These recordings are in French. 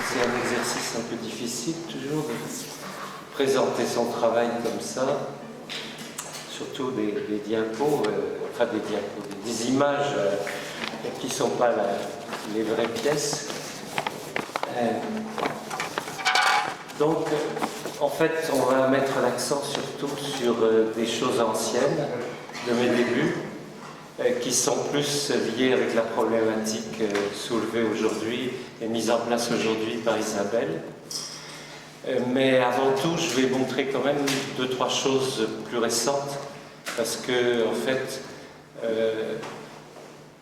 c'est un exercice un peu difficile toujours de présenter son travail comme ça, surtout des diapos, enfin des images qui ne sont pas les vraies pièces. Donc, en fait, on va mettre l'accent surtout sur des choses anciennes de mes débuts, qui sont plus liées avec la problématique soulevée aujourd'hui et mise en place aujourd'hui par Isabelle. Mais avant tout, je vais montrer quand même 2-3 choses plus récentes, parce que, en fait,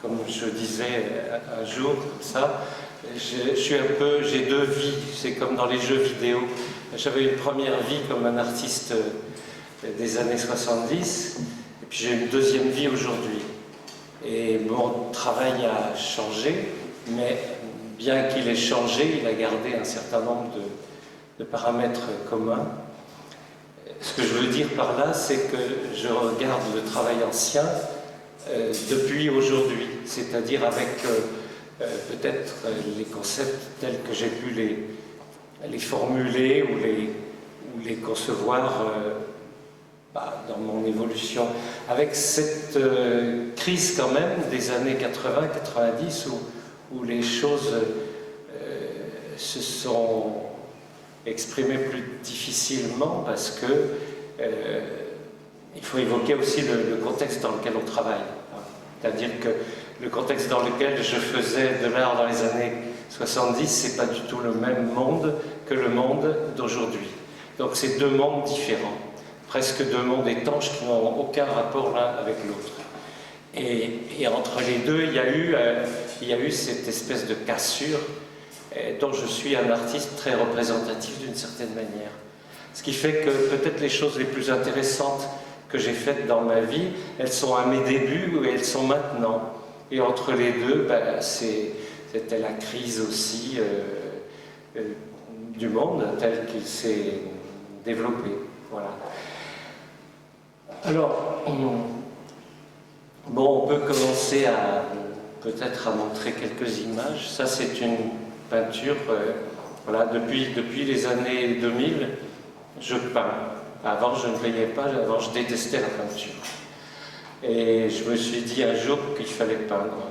comme je disais un jour, comme ça, j'ai 2 vies, c'est comme dans les jeux vidéo. J'avais une première vie comme un artiste des années 70, et puis j'ai une deuxième vie aujourd'hui. Et mon travail a changé, mais bien qu'il ait changé, il a gardé un certain nombre de paramètres communs. Ce que je veux dire par là, c'est que je regarde le travail ancien depuis aujourd'hui, c'est-à-dire avec peut-être les concepts tels que j'ai pu les formuler ou les concevoir dans mon évolution, avec cette crise quand même des années 80-90 où les choses se sont exprimées plus difficilement parce que il faut évoquer aussi le contexte dans lequel on travaille. C'est-à-dire que le contexte dans lequel je faisais de l'art dans les années 70, c'est pas du tout le même monde que le monde d'aujourd'hui. Donc c'est 2 mondes différents. Presque 2 mondes étanches qui n'ont aucun rapport l'un avec l'autre. Et entre les deux, il y a eu cette espèce de cassure dont je suis un artiste très représentatif d'une certaine manière. Ce qui fait que peut-être les choses les plus intéressantes que j'ai faites dans ma vie, elles sont à mes débuts ou elles sont maintenant. Et entre les deux, c'était la crise aussi du monde tel qu'il s'est développé. Voilà. Alors, bon, on peut commencer peut-être à montrer quelques images. Ça, c'est une peinture, voilà, depuis les années 2000, je peins. Avant, je ne peignais pas, avant, je détestais la peinture. Et je me suis dit un jour qu'il fallait peindre.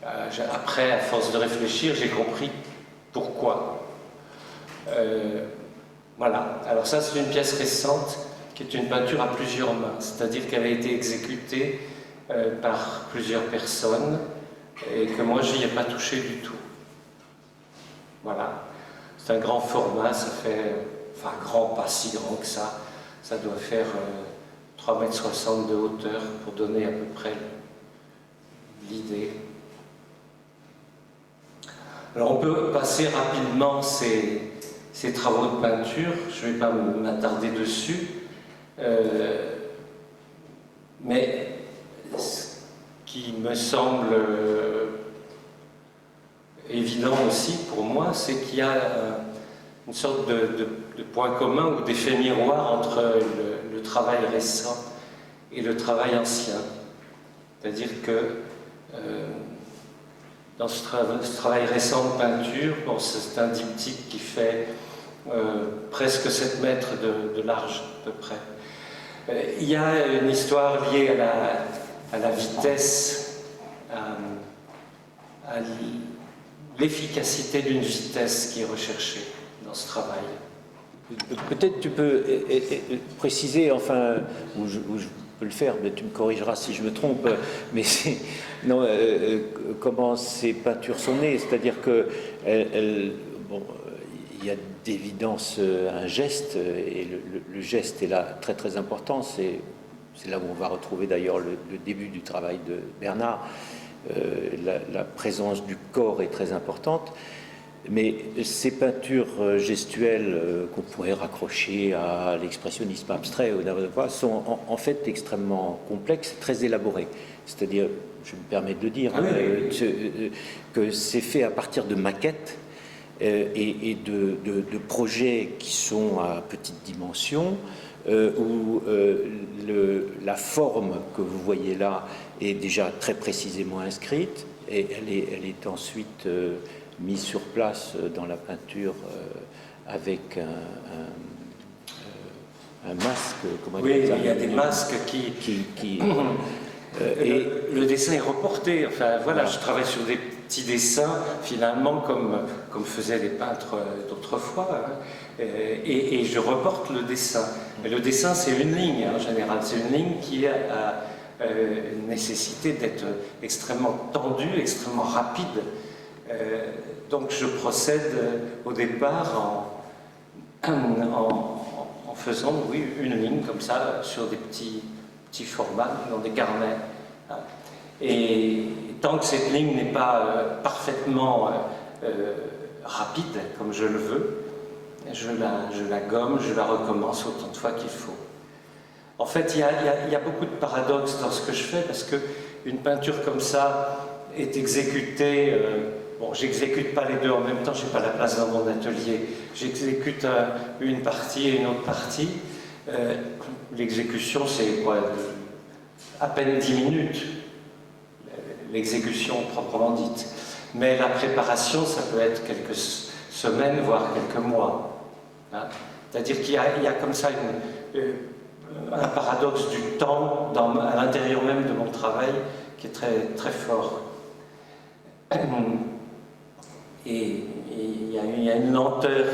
Après, à force de réfléchir, j'ai compris pourquoi. Voilà, alors ça, c'est une pièce récente qui est une peinture à plusieurs mains, c'est-à-dire qu'elle a été exécutée par plusieurs personnes et que moi, je n'y ai pas touché du tout. Voilà, c'est un grand format, ça fait, enfin grand, pas si grand que ça doit faire 3,60 m de hauteur pour donner à peu près l'idée. Alors on peut passer rapidement ces travaux de peinture, je ne vais pas m'attarder dessus, mais ce qui me semble évident aussi pour moi, c'est qu'il y a une sorte de point commun ou d'effet miroir entre le travail récent et le travail ancien. C'est-à-dire que dans ce travail récent de peinture, bon, c'est un diptyque qui fait presque 7 mètres de large à peu près. Il y a une histoire liée à la vitesse, à l'efficacité d'une vitesse qui est recherchée dans ce travail. Peut-être tu peux préciser, enfin, ou je peux le faire, mais tu me corrigeras si je me trompe, mais non, comment ces peintures sont nées, c'est-à-dire que bon, il y a d'évidence un geste, et le geste est là très très important, c'est là où on va retrouver d'ailleurs le début du travail de Bernard, la présence du corps est très importante. Mais ces peintures gestuelles qu'on pourrait raccrocher à l'expressionnisme abstrait ou n'importe quoi sont en fait extrêmement complexes, très élaborées. C'est-à-dire, je me permets de le dire, que c'est fait à partir de maquettes et de projets qui sont à petite dimension, où la forme que vous voyez là est déjà très précisément inscrite et elle est ensuite mis sur place dans la peinture avec un masque, comment Oui, dire ça, il y a des masques qui et le dessin est reporté. Enfin, voilà, je travaille sur des petits dessins, finalement, comme faisaient les peintres d'autrefois, hein, et je reporte le dessin. Mais le dessin, c'est une ligne, en général. C'est une ligne qui a une nécessité d'être extrêmement tendue, extrêmement rapide. Donc, je procède au départ en faisant, oui, une ligne comme ça, sur des petits formats, dans des carnets. Et tant que cette ligne n'est pas parfaitement rapide, comme je le veux, je la gomme, je la recommence autant de fois qu'il faut. En fait, il y a beaucoup de paradoxes dans ce que je fais, parce qu'une peinture comme ça est exécutée... bon, j'exécute pas les deux en même temps, je n'ai pas la place dans mon atelier. J'exécute une partie et une autre partie. L'exécution, c'est quoi? À peine 10 minutes, l'exécution proprement dite. Mais la préparation, ça peut être quelques semaines, voire quelques mois. Hein. C'est-à-dire qu'il y a comme ça un paradoxe du temps à l'intérieur même de mon travail qui est très, très fort. Et il y a une lenteur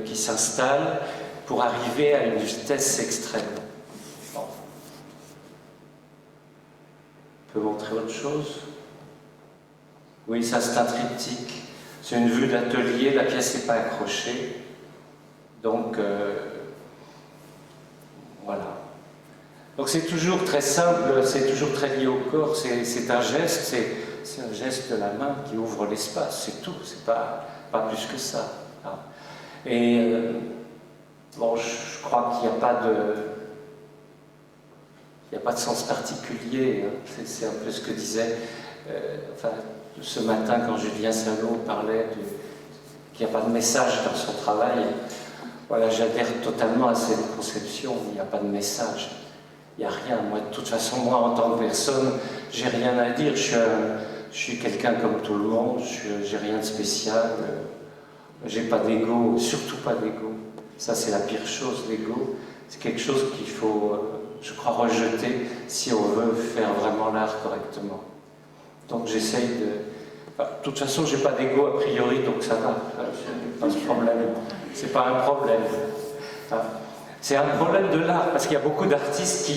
qui s'installe pour arriver à une vitesse extrême. Bon. On peut montrer autre chose? Oui, ça c'est un triptyque. C'est une vue d'atelier, la pièce n'est pas accrochée. Donc, voilà. Donc c'est toujours très simple, c'est toujours très lié au corps, c'est un geste, c'est un geste de la main qui ouvre l'espace, c'est tout, c'est pas plus que ça. Hein. Et bon, je crois qu'il n'y a pas de sens particulier, hein. C'est un peu ce que disait, enfin, ce matin quand Julien Salot parlait qu'il n'y a pas de message dans son travail. Voilà, j'adhère totalement à cette conception, il n'y a pas de message. Il n'y a rien. Moi, de toute façon, moi, en tant que personne, j'ai rien à dire. Je suis quelqu'un comme tout le monde. J'ai rien de spécial. J'ai pas d'ego, surtout pas d'ego. Ça, c'est la pire chose, l'ego. C'est quelque chose qu'il faut, je crois, rejeter si on veut faire vraiment l'art correctement. Donc, j'essaye de... Enfin, de toute façon, j'ai pas d'ego a priori, donc ça va. C'est pas de problème. C'est pas un problème. Enfin, c'est un problème de l'art, parce qu'il y a beaucoup d'artistes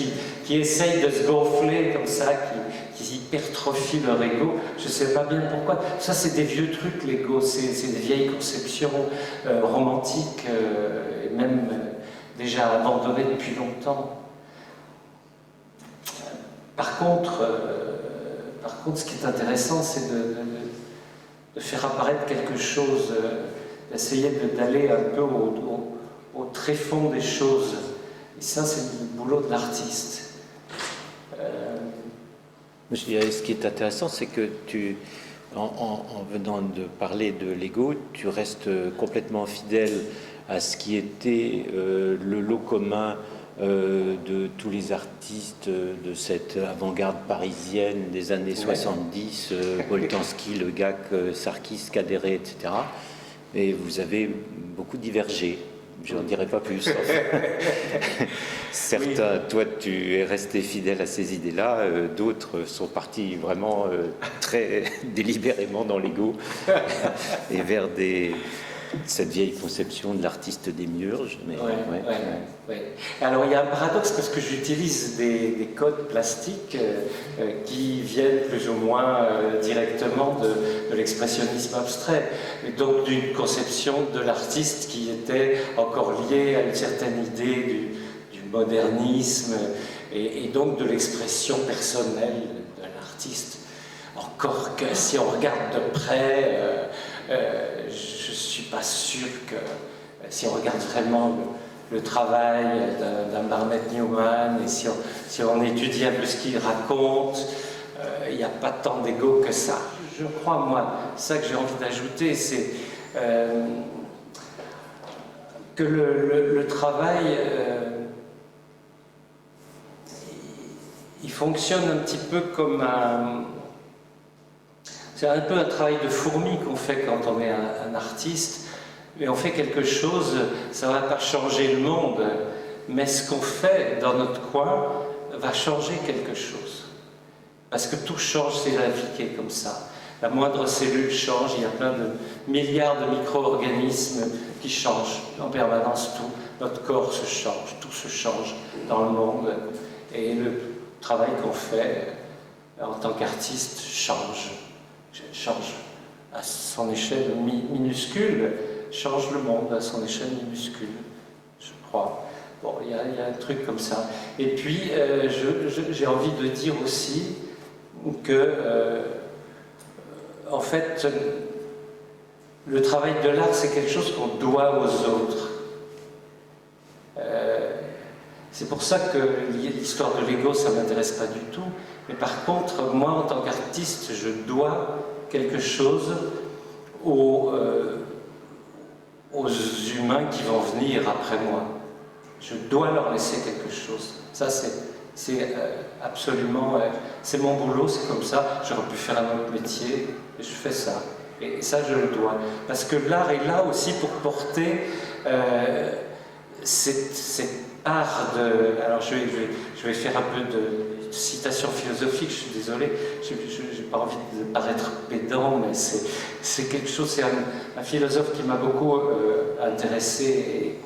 qui essayent de se gonfler comme ça, qui hypertrophient leur ego. Je ne sais pas bien pourquoi. Ça, c'est des vieux trucs, l'ego. C'est des vieilles conceptions romantiques, et même déjà abandonnées depuis longtemps. Par contre, ce qui est intéressant, c'est de faire apparaître quelque chose, d'essayer d'aller un peu au tréfonds des choses. Et ça, c'est le boulot de l'artiste. Ce qui est intéressant, c'est que en venant de parler de l'ego, tu restes complètement fidèle à ce qui était le lot commun de tous les artistes de cette avant-garde parisienne des années 70, Boltanski, Le Gac, Sarkis, Kadéré, etc. Et vous avez beaucoup divergé. Je n'en dirai pas plus. Certains, toi, tu es resté fidèle à ces idées-là. D'autres sont partis vraiment très délibérément dans l'ego et vers cette vieille conception de l'artiste démiurge. Mais, ouais. Alors, il y a un paradoxe parce que j'utilise des codes plastiques qui viennent plus ou moins directement de l'expressionnisme abstrait, et donc d'une conception de l'artiste qui était encore liée à une certaine idée du modernisme et donc de l'expression personnelle de l'artiste. Encore que si on regarde de près, je ne suis pas sûr que si on regarde vraiment le travail d'un Barnett Newman et si on étudie un peu ce qu'il raconte, il n'y a pas tant d'ego que ça. Je crois, moi, ça que j'ai envie d'ajouter, c'est que le travail, il fonctionne un petit peu comme C'est un peu un travail de fourmi qu'on fait quand on est un artiste, mais on fait quelque chose, ça ne va pas changer le monde, mais ce qu'on fait dans notre coin va changer quelque chose. Parce que tout change, c'est la vie qui est comme ça. La moindre cellule change, il y a plein de milliards de micro-organismes qui changent en permanence tout. Notre corps se change, tout se change dans le monde. Et le travail qu'on fait en tant qu'artiste change à son échelle minuscule, change le monde à son échelle minuscule, je crois. Bon, il y a un truc comme ça. Et puis, j'ai envie de dire aussi que, en fait, le travail de l'art, c'est quelque chose qu'on doit aux autres. C'est pour ça que l'histoire de l'ego, ça ne m'intéresse pas du tout. Mais par contre, moi, en tant qu'artiste, je dois quelque chose aux humains qui vont venir après moi. Je dois leur laisser quelque chose. Ça, c'est absolument... c'est mon boulot, c'est comme ça. J'aurais pu faire un autre métier, et je fais ça. Et ça, je le dois. Parce que l'art est là aussi pour porter cette part de... Alors, je vais faire un peu de citation philosophique, je suis désolé. Je n'ai pas envie de paraître pédant, mais c'est quelque chose... C'est un philosophe qui m'a beaucoup intéressé et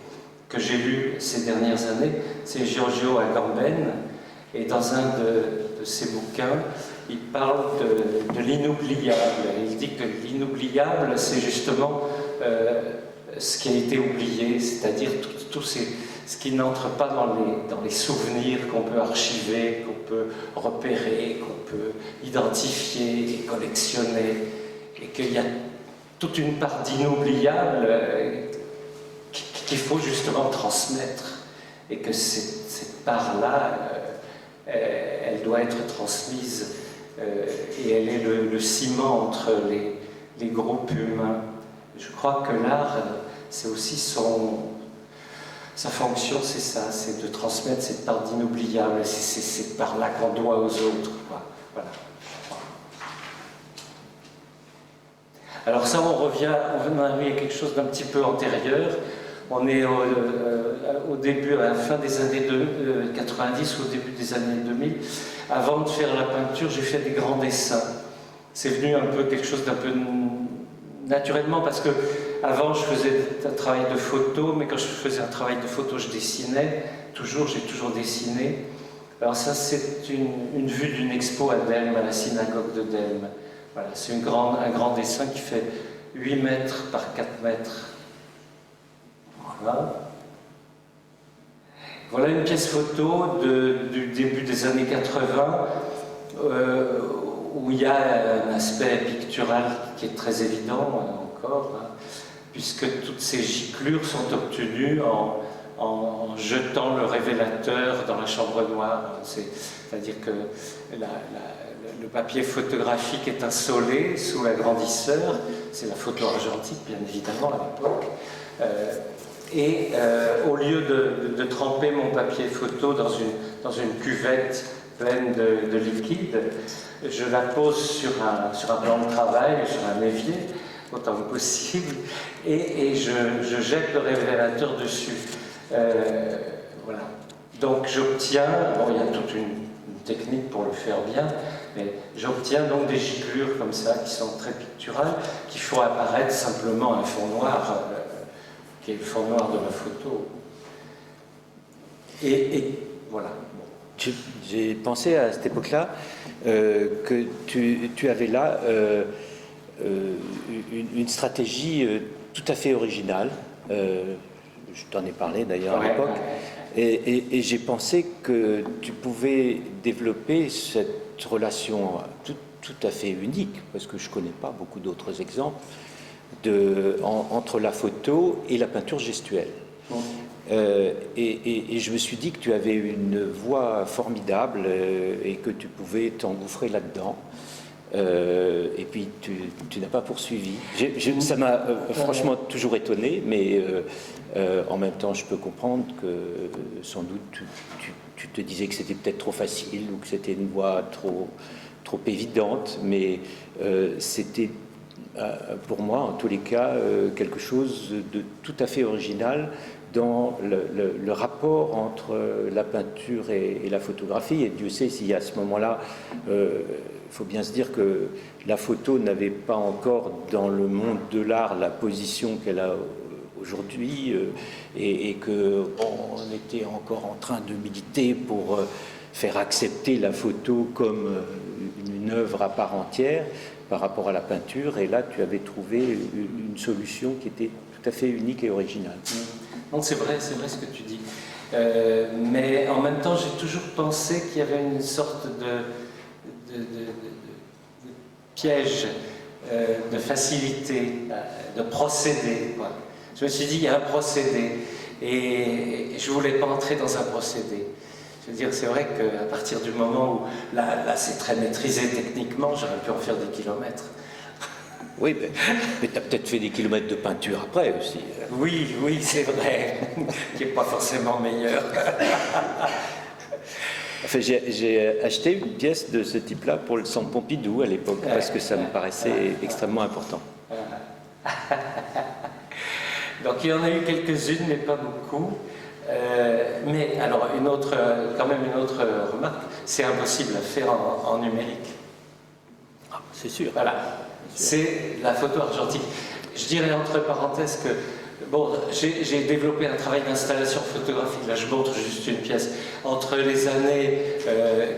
que j'ai lu ces dernières années. C'est Giorgio Agamben. Et dans un de ses bouquins, il parle de l'inoubliable. Il dit que l'inoubliable, c'est justement ce qui a été oublié, c'est-à-dire tout ce qui n'entre pas dans les souvenirs qu'on peut archiver, qu'on peut repérer, qu'on peut identifier et collectionner, et qu'il y a toute une part d'inoubliable qu'il faut justement transmettre, et que cette part-là, elle doit être transmise, et elle est le ciment entre les groupes humains. Je crois que l'art, c'est aussi sa fonction, c'est ça, c'est de transmettre cette part d'inoubliable, c'est cette part-là qu'on doit aux autres. Voilà. Alors ça, on revient à quelque chose d'un petit peu antérieur. On est au début, à la fin des années 90, au début des années 2000. Avant de faire la peinture, j'ai fait des grands dessins. C'est venu un peu quelque chose d'un peu naturellement, parce que avant je faisais un travail de photo, mais quand je faisais un travail de photo, je dessinais. J'ai toujours dessiné. Alors ça, c'est une vue d'une expo à Delme, à la synagogue de Delme. Voilà, c'est un grand dessin qui fait 8 mètres par 4 mètres. Voilà une pièce photo du début des années 80 où il y a un aspect pictural qui est très évident encore, puisque toutes ces giclures sont obtenues en jetant le révélateur dans la chambre noire. C'est-à-dire que le papier photographique est insolé sous l'agrandisseur, c'est la photo argentique bien évidemment à l'époque. Et au lieu de tremper mon papier photo dans une cuvette pleine de liquide, je la pose sur un plan de travail, sur un évier, autant que possible, et je jette le révélateur dessus. Voilà. Donc j'obtiens, il y a toute une technique pour le faire bien, mais j'obtiens donc des giclures comme ça, qui sont très picturales, qui font apparaître simplement un fond noir, qui est le fond noir de la photo. Et voilà. J'ai pensé à cette époque-là que tu avais là une stratégie tout à fait originale. Je t'en ai parlé d'ailleurs à l'époque. Et j'ai pensé que tu pouvais développer cette relation tout à fait unique, parce que je ne connais pas beaucoup d'autres exemples, entre la photo et la peinture gestuelle. Et je me suis dit que tu avais une voix formidable et que tu pouvais t'engouffrer là-dedans. Et puis tu n'as pas poursuivi. Ça m'a franchement toujours étonné, mais en même temps je peux comprendre que sans doute tu te disais que c'était peut-être trop facile ou que c'était une voie trop trop évidente, mais c'était pour moi, en tous les cas, quelque chose de tout à fait original dans le rapport entre la peinture et la photographie. Et Dieu sait si à ce moment-là, il faut bien se dire que la photo n'avait pas encore dans le monde de l'art la position qu'elle a aujourd'hui, et qu'on était encore en train de militer pour faire accepter la photo comme une œuvre à part entière par rapport à la peinture. Et là, tu avais trouvé une solution qui était tout à fait unique et originale. Non, c'est vrai ce que tu dis. Mais en même temps, j'ai toujours pensé qu'il y avait une sorte de piège, de facilité, de procédé, quoi. Je me suis dit, il y a un procédé, et je ne voulais pas entrer dans un procédé. Je veux dire, c'est vrai qu'à partir du moment où, là c'est très maîtrisé techniquement, j'aurais pu en faire des kilomètres. Oui, mais tu as peut-être fait des kilomètres de peinture après aussi. Oui, c'est vrai, qui n'est pas forcément meilleur. Enfin, j'ai acheté une pièce de ce type-là pour le Centre Pompidou à l'époque, parce que ça me paraissait extrêmement important. Donc il y en a eu quelques-unes, mais pas beaucoup. Mais alors, quand même une autre remarque, c'est impossible à faire en numérique. Ah, c'est sûr. Voilà, c'est la photo argentique. Je dirais entre parenthèses que, bon, j'ai développé un travail d'installation photographique, là je montre juste une pièce, entre les années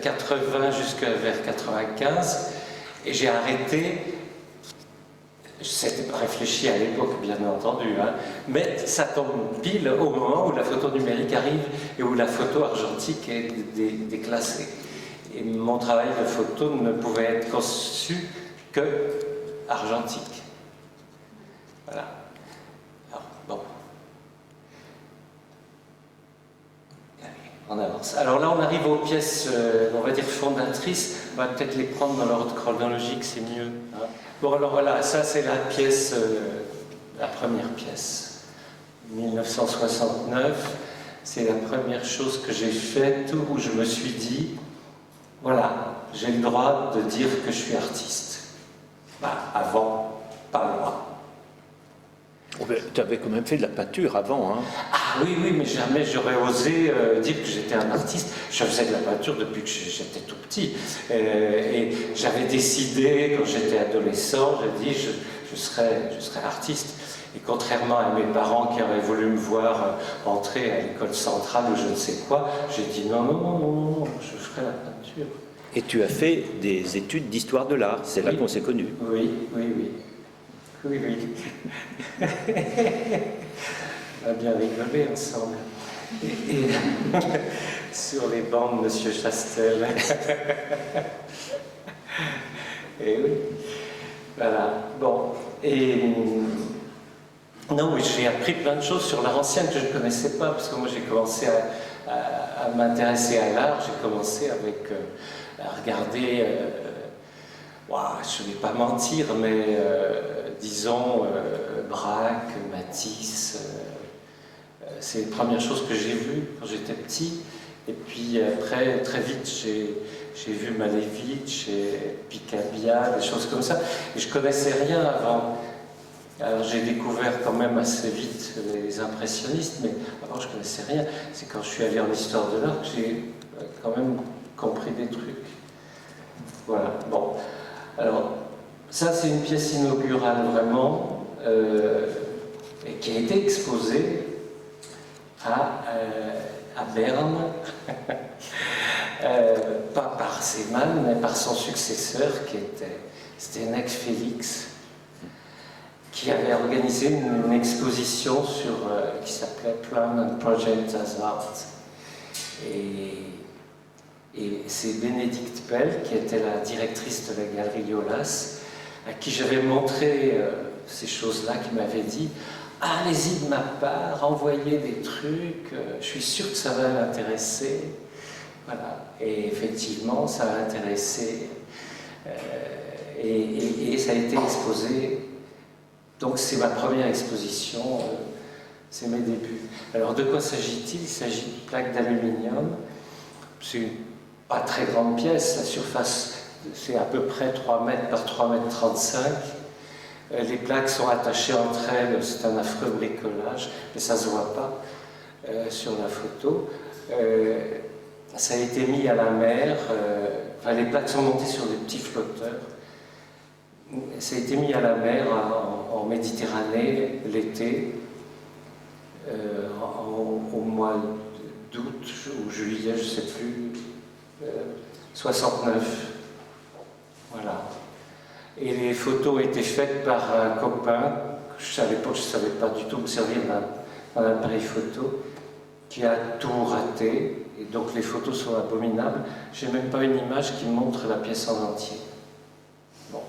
80 jusqu'à vers 95, et j'ai arrêté. C'était pas réfléchi à l'époque, bien entendu, hein, mais ça tombe pile au moment où la photo numérique arrive et où la photo argentique est déclassée. Et mon travail de photo ne pouvait être conçu que argentique. Voilà. Alors, bon. Allez, on avance. Alors là, on arrive aux pièces, on va dire, fondatrices. On va peut-être les prendre dans l'ordre chronologique, c'est mieux. Hein. Bon, alors voilà, ça c'est la pièce, la première pièce. 1969, c'est la première chose que j'ai faite où je me suis dit, voilà, j'ai le droit de dire que je suis artiste. Bah, avant, pas moi. Tu avais quand même fait de la peinture avant, hein. Ah oui, mais jamais j'aurais osé dire que j'étais un artiste. Je faisais de la peinture depuis que j'étais tout petit. Et j'avais décidé, quand j'étais adolescent, j'ai dit je serais artiste. Et contrairement à mes parents qui auraient voulu me voir entrer à l'école centrale ou je ne sais quoi, j'ai dit non, je ferai la peinture. Et tu as fait des études d'histoire de l'art, c'est là qu'on s'est connus. Oui. On a bien rigolé ensemble. Et sur les bancs de Monsieur Chastel. Et oui. Voilà. Bon. Et non, oui, j'ai appris plein de choses sur l'art ancien que je ne connaissais pas, parce que moi j'ai commencé à m'intéresser à l'art, j'ai commencé avec à regarder, je ne vais pas mentir, mais disons Braque, Matisse, c'est les premières choses que j'ai vues quand j'étais petit. Et puis après, très vite, j'ai vu Malevich et Picabia, des choses comme ça. Et je ne connaissais rien avant. Alors j'ai découvert quand même assez vite les impressionnistes, mais avant je ne connaissais rien. C'est quand je suis allé en histoire de l'art que j'ai quand même compris des trucs. Voilà, bon. Alors, ça c'est une pièce inaugurale vraiment, et qui a été exposée à Berne, pas par Zeeman, mais par son successeur qui était Zdeněk Félix, qui avait organisé une exposition qui s'appelait Plan and Project as Art. Et c'est Bénédicte Pell, qui était la directrice de la galerie Yolas, à qui j'avais montré ces choses-là, qui m'avait dit « Allez-y de ma part, envoyez des trucs, je suis sûr que ça va l'intéresser. » Voilà. Et effectivement, ça a intéressé. Et ça a été exposé. Donc c'est ma première exposition, c'est mes débuts. Alors de quoi s'agit-il? Il s'agit de plaques d'aluminium. C'est une pas très grande pièce, la surface c'est à peu près 3 mètres par 3 mètres 35. Les plaques sont attachées entre elles, c'est un affreux bricolage, mais ça ne se voit pas sur la photo. Ça a été mis à la mer, enfin, les plaques sont montées sur des petits flotteurs. Ça a été mis à la mer en Méditerranée l'été, au mois d'août ou juillet, je ne sais plus, 69. Voilà. Et les photos étaient faites par un copain, je ne savais pas du tout me servir d'un appareil photo, qui a tout raté, et donc les photos sont abominables. Je n'ai même pas une image qui montre la pièce en entier. Bon.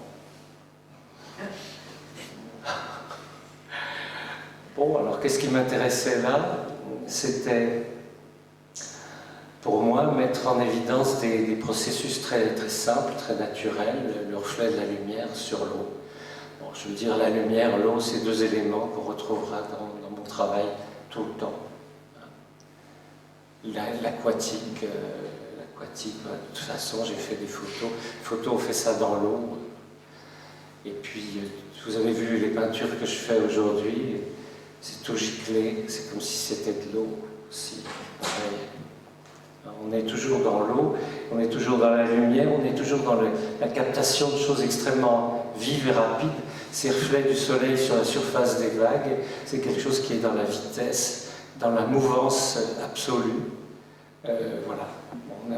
Bon, alors qu'est-ce qui m'intéressait là? C'était, pour moi, mettre en évidence des processus très, très simples, très naturels, le reflet de la lumière sur l'eau. Bon, je veux dire, la lumière, l'eau, c'est deux éléments qu'on retrouvera dans mon travail tout le temps. L'aquatique, de toute façon, j'ai fait des photos. Les photos, on fait ça dans l'eau. Et puis, vous avez vu les peintures que je fais aujourd'hui, c'est tout giclé, c'est comme si c'était de l'eau aussi. Pareil. On est toujours dans l'eau, on est toujours dans la lumière, on est toujours dans la captation de choses extrêmement vives et rapides. Ces reflets du soleil sur la surface des vagues, c'est quelque chose qui est dans la vitesse, dans la mouvance absolue. Voilà,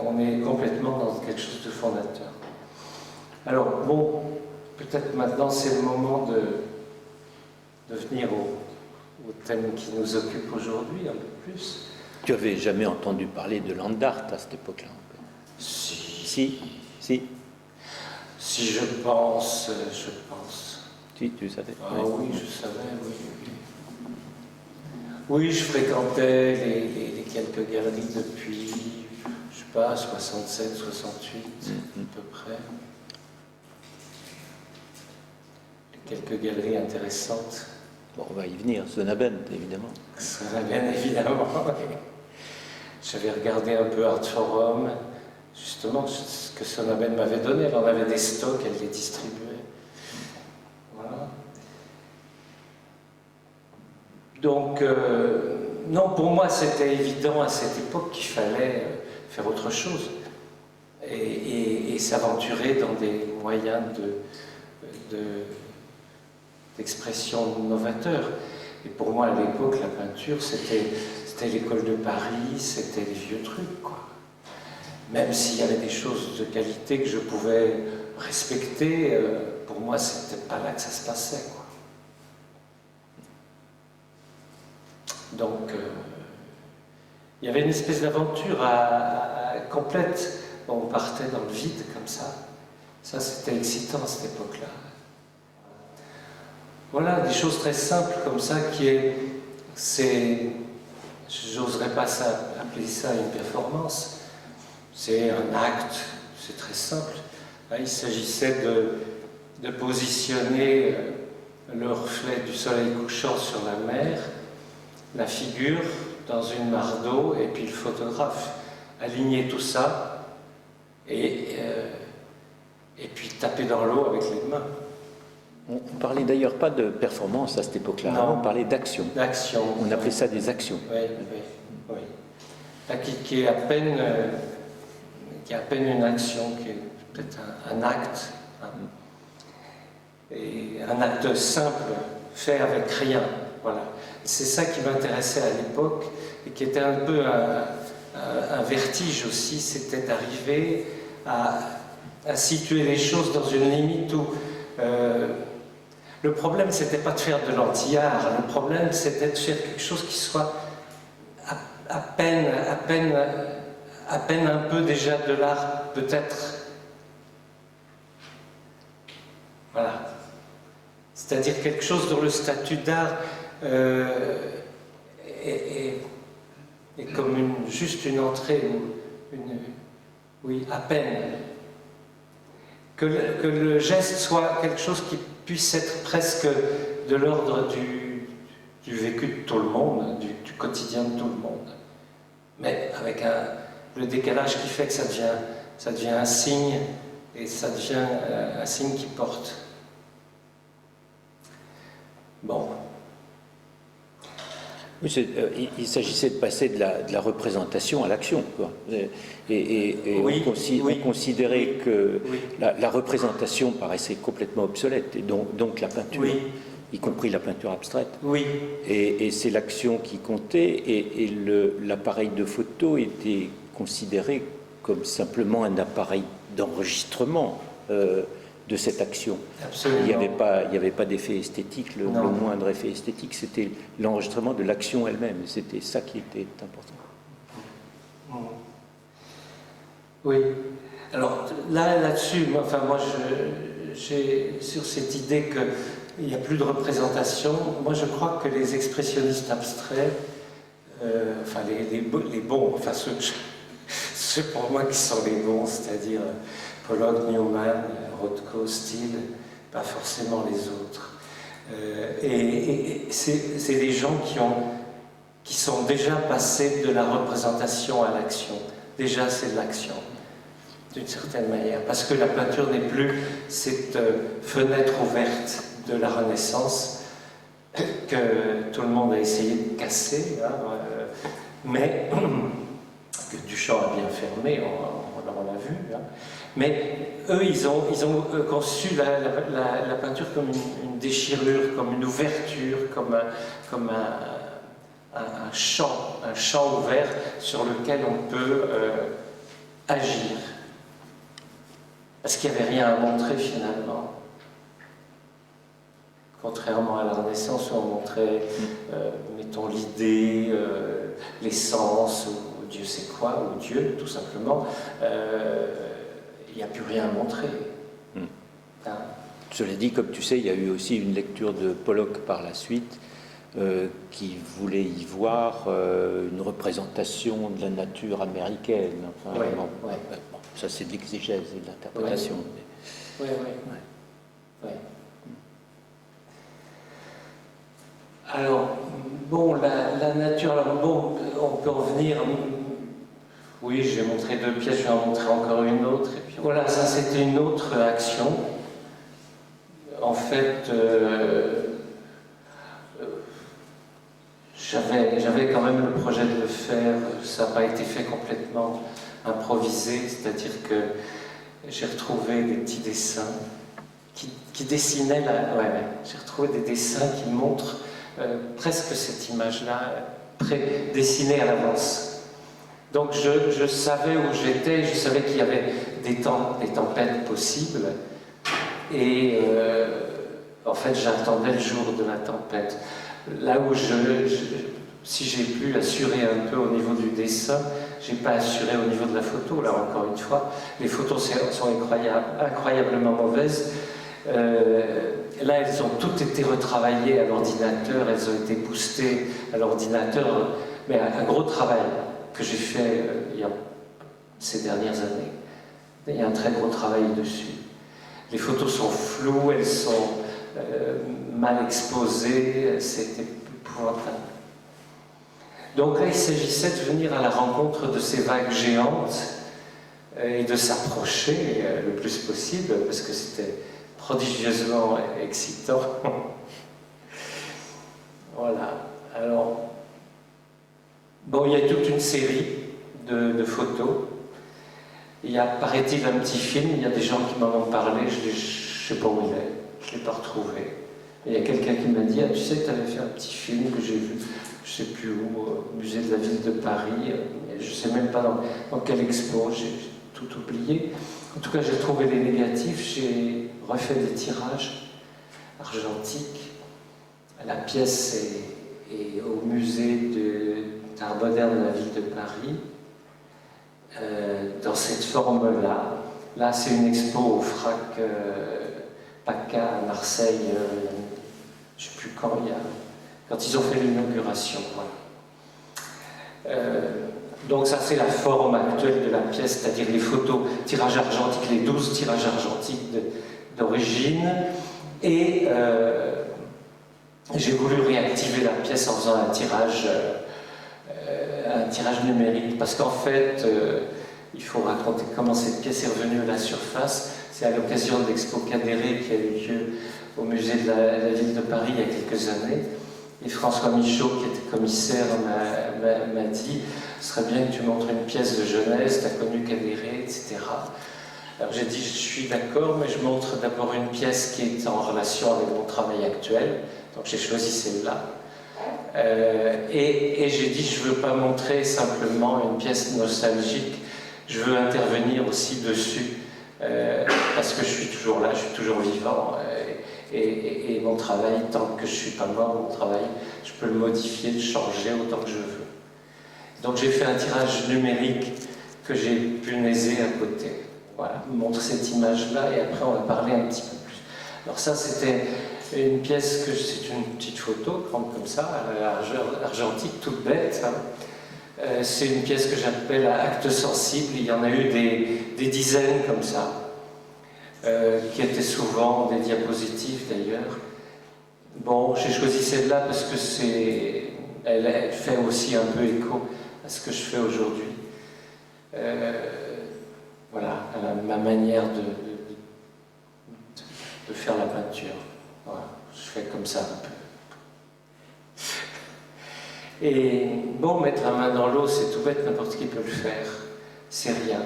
on est complètement dans quelque chose de fondateur. Alors, bon, peut-être maintenant c'est le moment de venir au thème qui nous occupe aujourd'hui un peu plus. Tu n'avais jamais entendu parler de land art à cette époque-là? Si, je pense. Si, tu savais. Ah oui, je savais, oui. Oui, je fréquentais les quelques galeries depuis, je sais pas, 67, 68, à peu près. Les quelques galeries intéressantes. Bon, on va y venir, Sonnabend, évidemment. Sonnabend, évidemment, oui. J'avais regardé un peu Art Forum, justement, ce que Sonnabend m'avait donné. Elle en avait des stocks, elle les distribuait. Voilà. Donc, non, pour moi, c'était évident à cette époque qu'il fallait faire autre chose et s'aventurer dans des moyens d'expression novateurs. Et pour moi, à l'époque, la peinture, c'était l'école de Paris, c'était les vieux trucs, quoi. Même s'il y avait des choses de qualité que je pouvais respecter, pour moi, c'était pas là que ça se passait, quoi. Donc, il y avait une espèce d'aventure complète. On partait dans le vide comme ça. Ça, c'était excitant à cette époque-là. Voilà, des choses très simples comme ça j'oserais pas appeler ça une performance. C'est un acte, c'est très simple. Là, il s'agissait de positionner le reflet du soleil couchant sur la mer, la figure dans une mare d'eau et puis le photographe. Aligner tout ça et puis taper dans l'eau avec les mains. On ne parlait d'ailleurs pas de performance à cette époque-là, on parlait d'action. D'action. On appelait ça des actions. Oui. Là, qui est à peine une action, qui est peut-être un acte. Hein. Et un acte simple, fait avec rien. Voilà. C'est ça qui m'intéressait à l'époque et qui était un peu un vertige aussi, c'était d'arriver à situer les choses dans une limite où le problème, c'était pas de faire de l'anti-art, le problème, c'était de faire quelque chose qui soit à peine un peu déjà de l'art, peut-être. Voilà. C'est-à-dire quelque chose dont le statut d'art est comme juste une entrée, oui, à peine. Que le geste soit quelque chose qui puisse être presque de l'ordre du vécu de tout le monde, du quotidien de tout le monde. Mais avec le décalage qui fait que ça devient un signe et ça devient un signe qui porte. Bon. Oui, il s'agissait de passer de la représentation à l'action, quoi. Et Oui, on considérait que oui. la représentation paraissait complètement obsolète, et donc la peinture, Oui. y compris la peinture abstraite. Oui. Et c'est l'action qui comptait, et l'appareil de photo était considéré comme simplement un appareil d'enregistrement de cette action. Absolument. Il n'y avait pas d'effet esthétique, le moindre effet esthétique, c'était l'enregistrement de l'action elle-même. C'était ça qui était important. Oui. Alors là-dessus, enfin moi j'ai sur cette idée qu'il n'y a plus de représentation. Moi je crois que les expressionnistes abstraits, enfin les bons, enfin ceux pour moi qui sont les bons, c'est-à-dire Pollock, Newman, Rothko, Steele, pas forcément les autres. Et c'est des gens qui sont déjà passés de la représentation à l'action. Déjà, c'est de l'action, d'une certaine manière. Parce que la peinture n'est plus cette fenêtre ouverte de la Renaissance que tout le monde a essayé de casser, hein, mais que Duchamp a bien fermé, on l'a vu. Hein. Mais eux, ils ont conçu la peinture comme une déchirure, comme une ouverture, comme un champ ouvert sur lequel on peut agir. Parce qu'il n'y avait rien à montrer finalement. Contrairement à la Renaissance où on montrait, mettons, l'idée, l'essence, ou Dieu sait quoi, ou Dieu, tout simplement, il n'y a plus rien à montrer. Hein? Cela dit, comme tu sais, il y a eu aussi une lecture de Pollock par la suite qui voulait y voir une représentation de la nature américaine. Enfin, ouais, bon, ouais. Bon, ça c'est de l'exégèse et de l'interprétation. Oui. Alors, bon, la nature, alors bon, on peut en venir. Oui, j'ai montré 2 pièces, je vais en montrer encore une autre. Et puis voilà, ça c'était une autre action. En fait, j'avais quand même le projet de le faire, ça n'a pas été fait complètement improvisé, c'est-à-dire que j'ai retrouvé des petits dessins qui dessinaient j'ai retrouvé des dessins qui montrent presque cette image-là, dessinée à l'avance. Donc je savais où j'étais, je savais qu'il y avait des tempêtes possibles, et en fait j'attendais le jour de la tempête. Là où si j'ai pu assurer un peu au niveau du dessin, j'ai pas assuré au niveau de la photo, là encore une fois. Les photos sont incroyablement mauvaises. Là, elles ont toutes été retravaillées à l'ordinateur, elles ont été boostées à l'ordinateur, mais un gros travail que j'ai fait ces dernières années. Il y a un très gros travail dessus. Les photos sont floues, elles sont mal exposées, c'est épouvantable. Donc là, il s'agissait de venir à la rencontre de ces vagues géantes et de s'approcher le plus possible, parce que c'était prodigieusement excitant. Voilà. Alors, bon, il y a toute une série de photos. Il y a, paraît-il, un petit film. Il y a des gens qui m'en ont parlé. Je ne sais pas où il est. Je ne l'ai pas retrouvé. Il y a quelqu'un qui m'a dit, ah, tu sais que tu avais fait un petit film que j'ai vu, je ne sais plus où, au musée de la ville de Paris. Je ne sais même pas dans quelle expo. J'ai tout oublié. En tout cas, j'ai trouvé les négatifs. J'ai refait des tirages argentiques. La pièce est au musée d'art moderne de la ville de Paris. Dans cette forme-là. Là, c'est une expo au FRAC PACA à Marseille, je ne sais plus quand ils ont fait l'inauguration. Voilà. Donc ça, c'est la forme actuelle de la pièce, c'est-à-dire les photos, tirages argentiques, les 12 tirages argentiques d'origine. Et j'ai voulu réactiver la pièce en faisant un tirage numérique, parce qu'en fait, il faut raconter comment cette pièce est revenue à la surface. C'est à l'occasion de l'Expo Cadéré qui a eu lieu au musée de la ville de Paris il y a quelques années. Et François Michaud, qui était commissaire, m'a dit « Ce serait bien que tu montres une pièce de jeunesse, tu as connu Cadéré, etc. » Alors j'ai dit « Je suis d'accord, mais je montre d'abord une pièce qui est en relation avec mon travail actuel. » Donc j'ai choisi celle-là. Et j'ai dit « Je ne veux pas montrer simplement une pièce nostalgique, je veux intervenir aussi dessus. » Parce que je suis toujours là, je suis toujours vivant, et mon travail, tant que je ne suis pas mort, mon travail, je peux le modifier, le changer autant que je veux. Donc j'ai fait un tirage numérique que j'ai punaisé à côté. Voilà, montre cette image-là, et après on va parler un petit peu plus. Alors ça, c'était une pièce, c'est une petite photo, grande comme ça, argentique, toute bête. Hein. C'est une pièce que j'appelle acte sensible. Il y en a eu des dizaines comme ça, qui étaient souvent des diapositives d'ailleurs. Bon, j'ai choisi celle-là parce que elle fait aussi un peu écho à ce que je fais aujourd'hui. Voilà, à ma manière de faire la peinture. Voilà, je fais comme ça un peu. Et bon, mettre la main dans l'eau, c'est tout bête, n'importe qui peut le faire. C'est rien.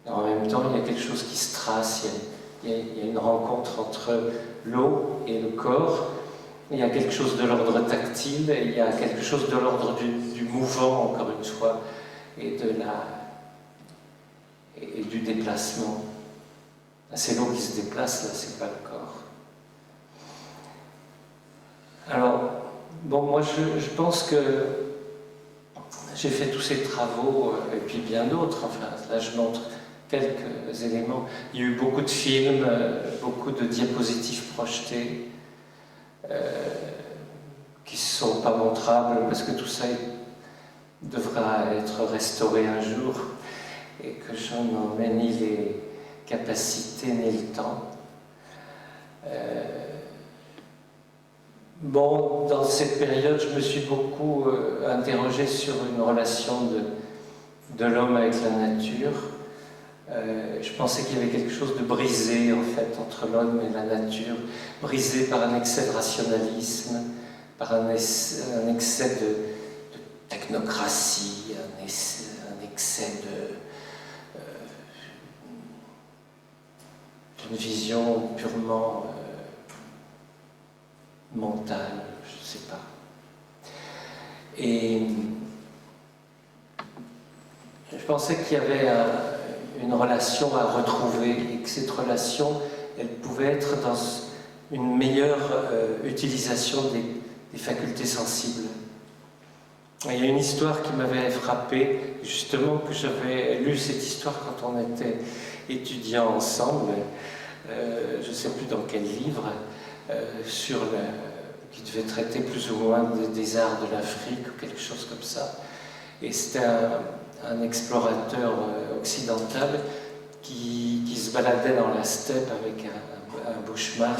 Et en même temps, il y a quelque chose qui se trace, il y a une rencontre entre l'eau et le corps. Il y a quelque chose de l'ordre tactile, et il y a quelque chose de l'ordre du mouvant, encore une fois, et du déplacement. C'est l'eau qui se déplace, là, c'est pas le corps. Alors, bon, moi, je pense que j'ai fait tous ces travaux, et puis bien d'autres. Enfin, là, je montre quelques éléments. Il y a eu beaucoup de films, beaucoup de diapositives projetées, qui ne sont pas montrables, parce que tout ça devra être restauré un jour, et que je n'en ai ni les capacités ni le temps. Bon, dans cette période, je me suis beaucoup interrogé sur une relation de l'homme avec la nature. Je pensais qu'il y avait quelque chose de brisé, en fait, entre l'homme et la nature, brisé par un excès de rationalisme, par un excès de technocratie, un excès d'une vision purement mentale, je ne sais pas. Et je pensais qu'il y avait une relation à retrouver, et que cette relation, elle pouvait être dans une meilleure utilisation des facultés sensibles. Et il y a une histoire qui m'avait frappé, justement, que j'avais lu cette histoire quand on était étudiants ensemble, je ne sais plus dans quel livre, qui devait traiter plus ou moins des arts de l'Afrique ou quelque chose comme ça. Et c'était un explorateur occidental qui se baladait dans la steppe avec un bushman.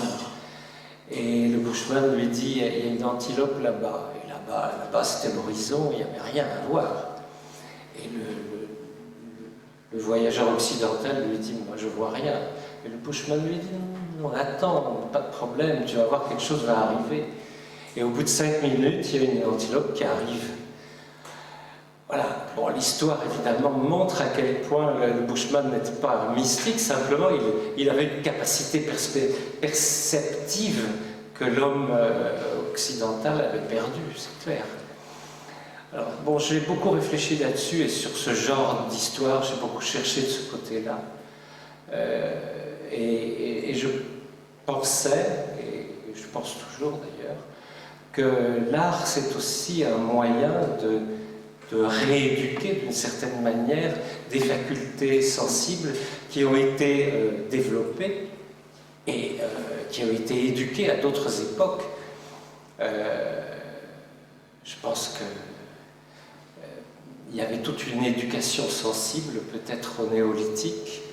Et le bushman lui dit « Il y a une antilope là-bas. » Et là-bas c'était l'horizon, il n'y avait rien à voir. Et le voyageur occidental lui dit « Moi je vois rien. » Et le bushman lui dit « Non, attends, pas de problème, tu vas voir, quelque chose va arriver. » Et au bout de 5 minutes, il y a une antilope qui arrive. Voilà. Bon, l'histoire, évidemment, montre à quel point le bushman n'était pas un mystique, simplement il avait une capacité perceptive que l'homme occidental avait perdue, c'est clair. Alors, bon, j'ai beaucoup réfléchi là-dessus, et sur ce genre d'histoire, j'ai beaucoup cherché de ce côté-là. Et je pensais, et je pense toujours d'ailleurs, que l'art, c'est aussi un moyen de rééduquer d'une certaine manière des facultés sensibles qui ont été développées et qui ont été éduquées à d'autres époques. Je pense qu'il y avait toute une éducation sensible, peut-être au néolithique,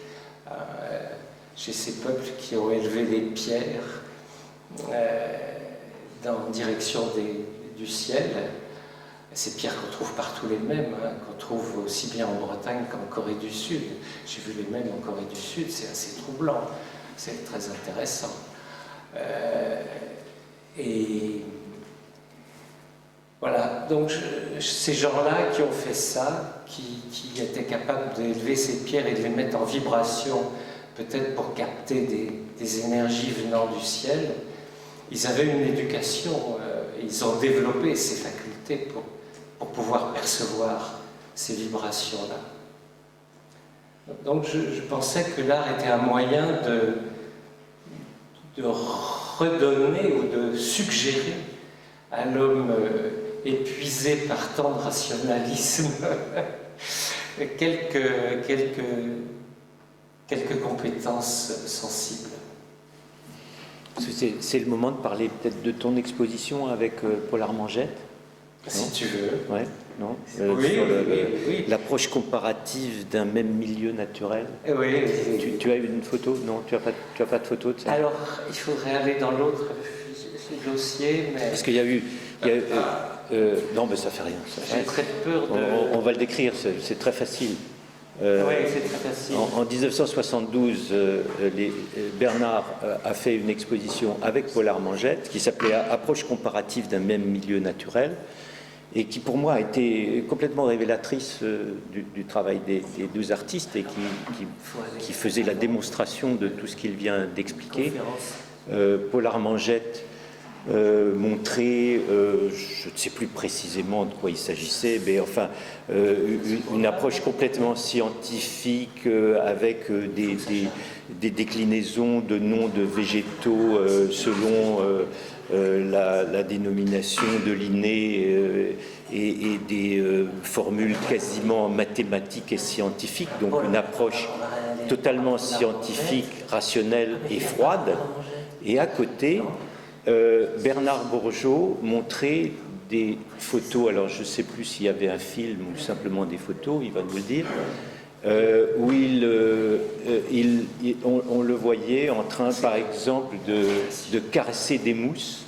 chez ces peuples qui ont élevé les pierres, en direction du ciel. Ces pierres qu'on trouve partout les mêmes, hein, qu'on trouve aussi bien en Bretagne qu'en Corée du Sud. J'ai vu les mêmes en Corée du Sud, c'est assez troublant, c'est très intéressant. Et voilà, donc ces gens-là qui ont fait ça, qui étaient capables d'élever ces pierres et de les mettre en vibration, peut-être pour capter des énergies venant du ciel, ils avaient une éducation, ils ont développé ces facultés pour pouvoir percevoir ces vibrations-là. Donc je pensais que l'art était un moyen de redonner ou de suggérer à l'homme épuisé par tant de rationalisme quelques compétences sensibles. C'est le moment de parler peut-être de ton exposition avec Paul Armangette. Si tu veux. Ouais, non oui, sur oui. L'approche comparative d'un même milieu naturel. Oui. Tu as une photo? Non, tu as pas de photo de ça? Alors, il faudrait aller dans l'autre dossier, mais... Parce qu'il y a eu... non, mais ça fait rien. J'ai très peur de... On va le décrire, c'est très facile. Oui, c'est très facile. En 1972, Bernard a fait une exposition avec Paul Armangette qui s'appelait Approche comparative d'un même milieu naturel et qui pour moi a été complètement révélatrice du travail des deux artistes et qui faisait la démonstration de tout ce qu'il vient d'expliquer. Paul Armangette montrer, je ne sais plus précisément de quoi il s'agissait, mais enfin une approche complètement scientifique avec des déclinaisons de noms de végétaux selon la dénomination de Linné et des formules quasiment mathématiques et scientifiques, donc une approche totalement scientifique, rationnelle et froide, et à côté Bernard Bourgeot montrait des photos, alors je ne sais plus s'il y avait un film ou simplement des photos, il va nous le dire, où on le voyait en train, par exemple, de caresser des mousses,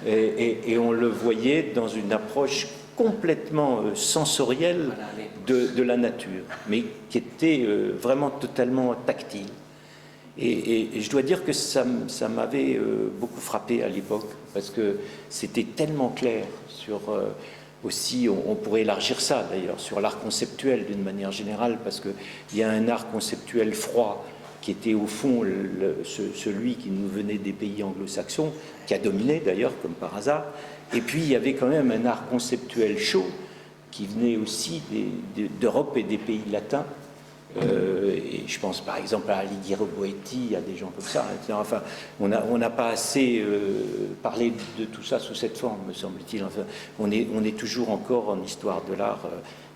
et on le voyait dans une approche complètement sensorielle de la nature, mais qui était vraiment totalement tactile. Et je dois dire que ça m'avait beaucoup frappé à l'époque, parce que c'était tellement clair sur... aussi, on pourrait élargir ça d'ailleurs, sur l'art conceptuel d'une manière générale, parce qu'il y a un art conceptuel froid qui était au fond celui qui nous venait des pays anglo-saxons, qui a dominé d'ailleurs, comme par hasard. Et puis il y avait quand même un art conceptuel chaud qui venait aussi d'Europe et des pays latins. Et je pense par exemple à Alighiero Boetti, à des gens comme ça. Enfin, on n'a pas assez parlé de tout ça sous cette forme, me semble-t-il. Enfin, on est toujours encore en histoire de l'art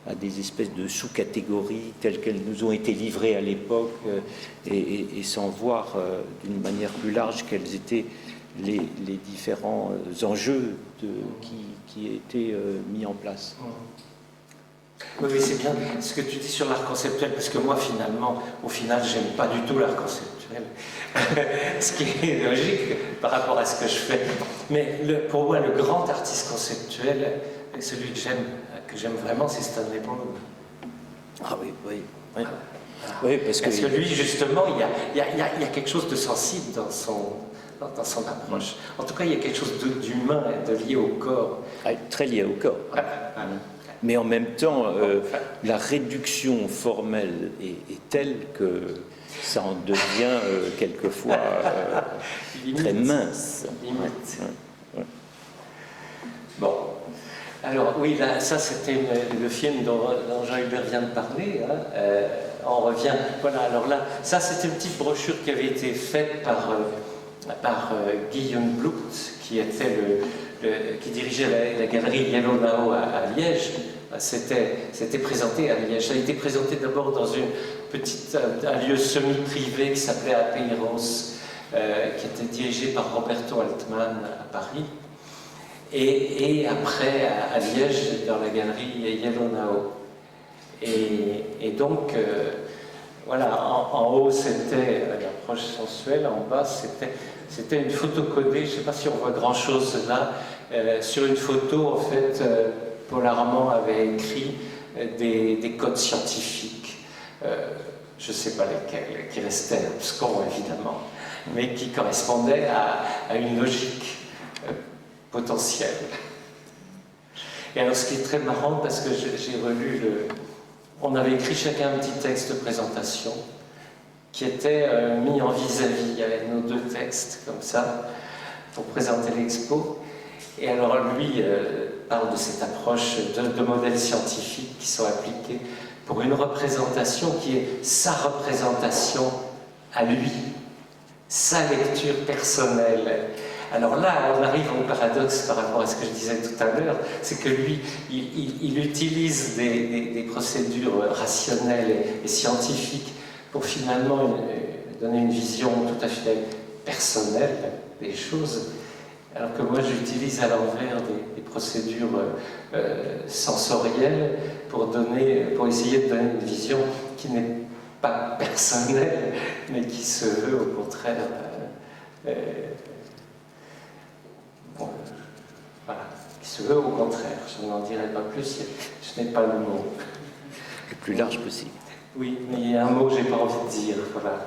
à des espèces de sous-catégories telles qu'elles nous ont été livrées à l'époque et sans voir d'une manière plus large quels étaient les différents enjeux qui étaient mis en place. Oui, c'est bien ce que tu dis sur l'art conceptuel, parce que moi, au final, j'aime pas du tout l'art conceptuel, ce qui est logique par rapport à ce que je fais. Mais pour moi, le grand artiste conceptuel, celui que j'aime vraiment, c'est Stanley Browne. Ah oui. Oui, parce que lui, justement, il y a quelque chose de sensible dans son approche. En tout cas, il y a quelque chose d'humain, de lié au corps. Ah, très lié au corps. Mais en même temps, la réduction formelle est telle que ça en devient quelquefois très mince. Limite. Ouais. Bon. Alors oui, là, ça c'était le film dont Jean-Hubert vient de parler. Hein. On revient. Voilà, alors là, ça c'était une petite brochure qui avait été faite par Guillaume Blount, qui dirigeait la galerie Yellow Now à Liège. C'était présenté à Liège. Ça a été présenté d'abord dans un lieu semi-privé qui s'appelait Apeiros, qui était dirigé par Roberto Altman à Paris. Et après, à Liège, dans la galerie Yellow Now. Et donc, voilà, en haut, c'était l'approche sensuelle, en bas, c'était une photo codée, je ne sais pas si on voit grand-chose là, sur une photo, en fait, Paul Armand avait écrit des codes scientifiques, je ne sais pas lesquels, qui restaient abscons évidemment, mais qui correspondaient à une logique potentielle. Et alors ce qui est très marrant, parce que j'ai relu on avait écrit chacun un petit texte de présentation qui était mis en vis-à-vis. Il y avait nos deux textes comme ça pour présenter l'expo. Et alors lui parle de cette approche de modèles scientifiques qui sont appliqués pour une représentation qui est sa représentation à lui, sa lecture personnelle. Alors là, on arrive au paradoxe par rapport à ce que je disais tout à l'heure, c'est que lui, il utilise des procédures rationnelles et scientifiques pour finalement donner une vision tout à fait personnelle des choses, alors que moi j'utilise à l'envers des procédures sensorielles pour essayer de donner une vision qui n'est pas personnelle, mais qui se veut au contraire voilà, qui se veut au contraire. Je n'en dirai pas plus, je n'ai pas le mot. Le plus large possible. Oui, mais il y a un mot que je n'ai pas envie de dire, voilà.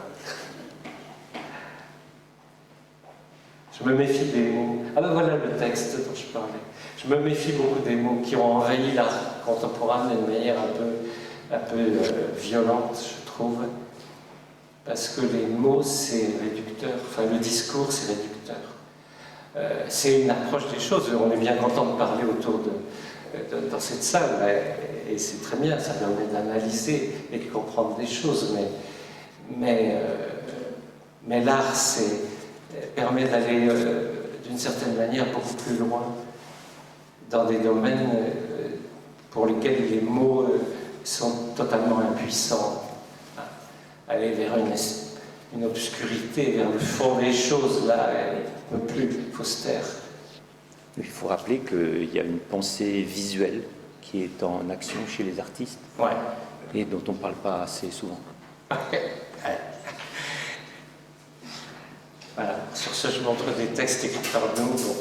Je me méfie des mots. Ah ben voilà le texte dont je parlais. Je me méfie beaucoup des mots qui ont envahi l'art contemporain d'une manière un peu violente, je trouve. Parce que les mots, c'est réducteur. Enfin, le discours, c'est réducteur. C'est une approche des choses. On est bien content de parler autour dans cette salle, et c'est très bien, ça permet d'analyser et de comprendre des choses, mais l'art permet d'aller d'une certaine manière beaucoup plus loin dans des domaines pour lesquels les mots sont totalement impuissants. Aller vers une obscurité, vers le fond des choses, là, ne plus, il faut se taire. Il faut rappeler qu'il y a une pensée visuelle qui est en action chez les artistes, ouais, et dont on ne parle pas assez souvent. Voilà, sur ce, je montre des textes écrits par nous, bon.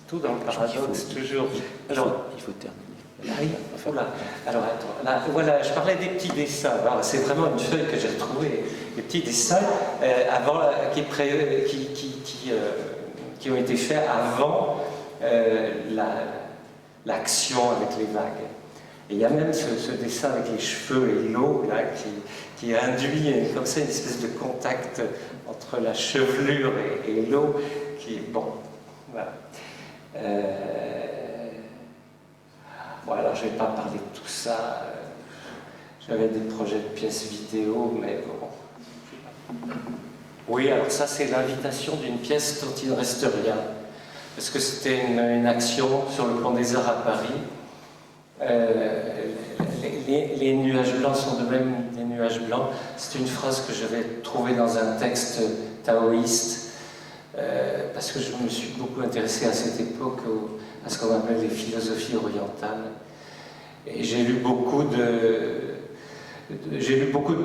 Tout dans le paradoxe, toujours. Il faut terminer. Oula. Alors attends, là, voilà, je parlais des petits dessins. C'est vraiment une feuille que j'ai retrouvée, des petits dessins qui ont été faits avant l'action avec les vagues. Et il y a même ce dessin avec les cheveux et l'eau là qui induit comme ça une espèce de contact entre la chevelure et l'eau qui est bon. Voilà. Bon, alors je ne vais pas parler de tout ça. J'avais des projets de pièces vidéo, mais bon. Oui, alors ça, c'est l'invitation d'une pièce dont il ne reste rien. Parce que c'était une action sur le Pont des Arts à Paris. Les nuages blancs sont de même des nuages blancs. C'est une phrase que j'avais trouvée dans un texte taoïste. Parce que je me suis beaucoup intéressé à cette époque à ce qu'on appelle les philosophies orientales. Et j'ai lu beaucoup de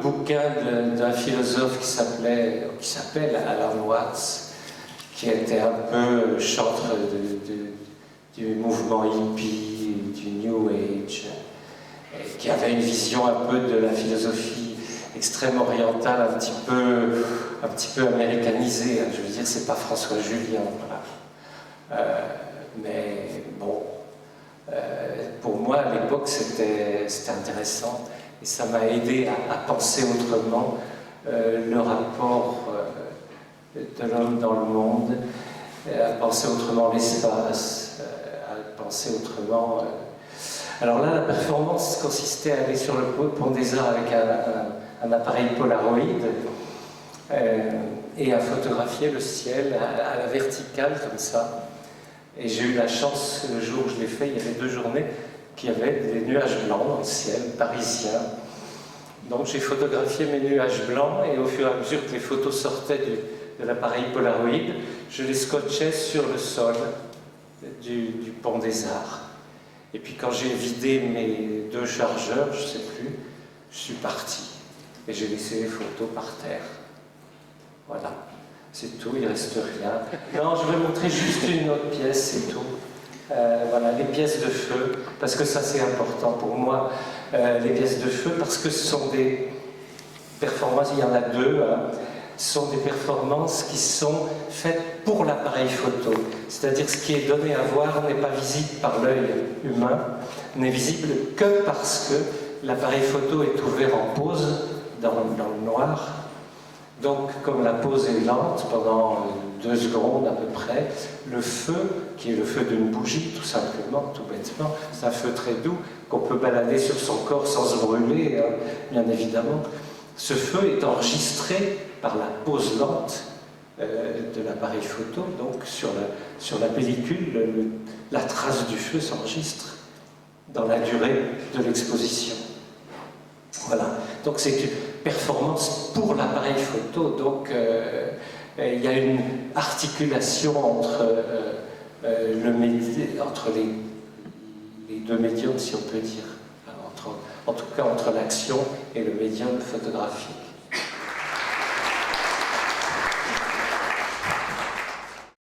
bouquins d'un philosophe qui s'appelle Alan Watts, qui était un peu chantre du mouvement hippie, du New Age, et qui avait une vision un peu de la philosophie extrême orientale, un petit peu américanisée. Je veux dire, c'est pas François Julien, voilà. Mais bon, pour moi à l'époque c'était intéressant et ça m'a aidé à penser autrement le rapport de l'homme dans le monde, à penser autrement l'espace, à penser autrement. Alors là, la performance consistait à aller sur le Pont des Arts avec un appareil Polaroid et à photographier le ciel à la verticale comme ça. Et j'ai eu la chance, le jour où je l'ai fait, il y avait 2 journées, qu'il y avait des nuages blancs dans le ciel parisien. Donc j'ai photographié mes nuages blancs et au fur et à mesure que les photos sortaient de l'appareil Polaroid, je les scotchais sur le sol du Pont des Arts. Et puis quand j'ai vidé mes 2 chargeurs, je ne sais plus, je suis parti. Et j'ai laissé les photos par terre. Voilà. C'est tout, il ne reste rien. Non, je vais montrer juste une autre pièce, c'est tout. Voilà, les pièces de feu, parce que ça c'est important pour moi, les pièces de feu, parce que ce sont des performances, il y en a deux, hein, ce sont des performances qui sont faites pour l'appareil photo. C'est-à-dire ce qui est donné à voir n'est pas visible par l'œil humain, n'est visible que parce que l'appareil photo est ouvert en pause dans le noir. Donc, comme la pause est lente, pendant 2 secondes à peu près, le feu, qui est le feu d'une bougie, tout simplement, tout bêtement, c'est un feu très doux qu'on peut balader sur son corps sans se brûler, hein, bien évidemment. Ce feu est enregistré par la pause lente de l'appareil photo, donc sur la pellicule, la trace du feu s'enregistre dans la durée de l'exposition. Voilà, donc c'est une performance pour l'appareil photo, donc il y a une articulation entre, entre les deux médiums, si on peut dire, en tout cas entre l'action et le médium photographique.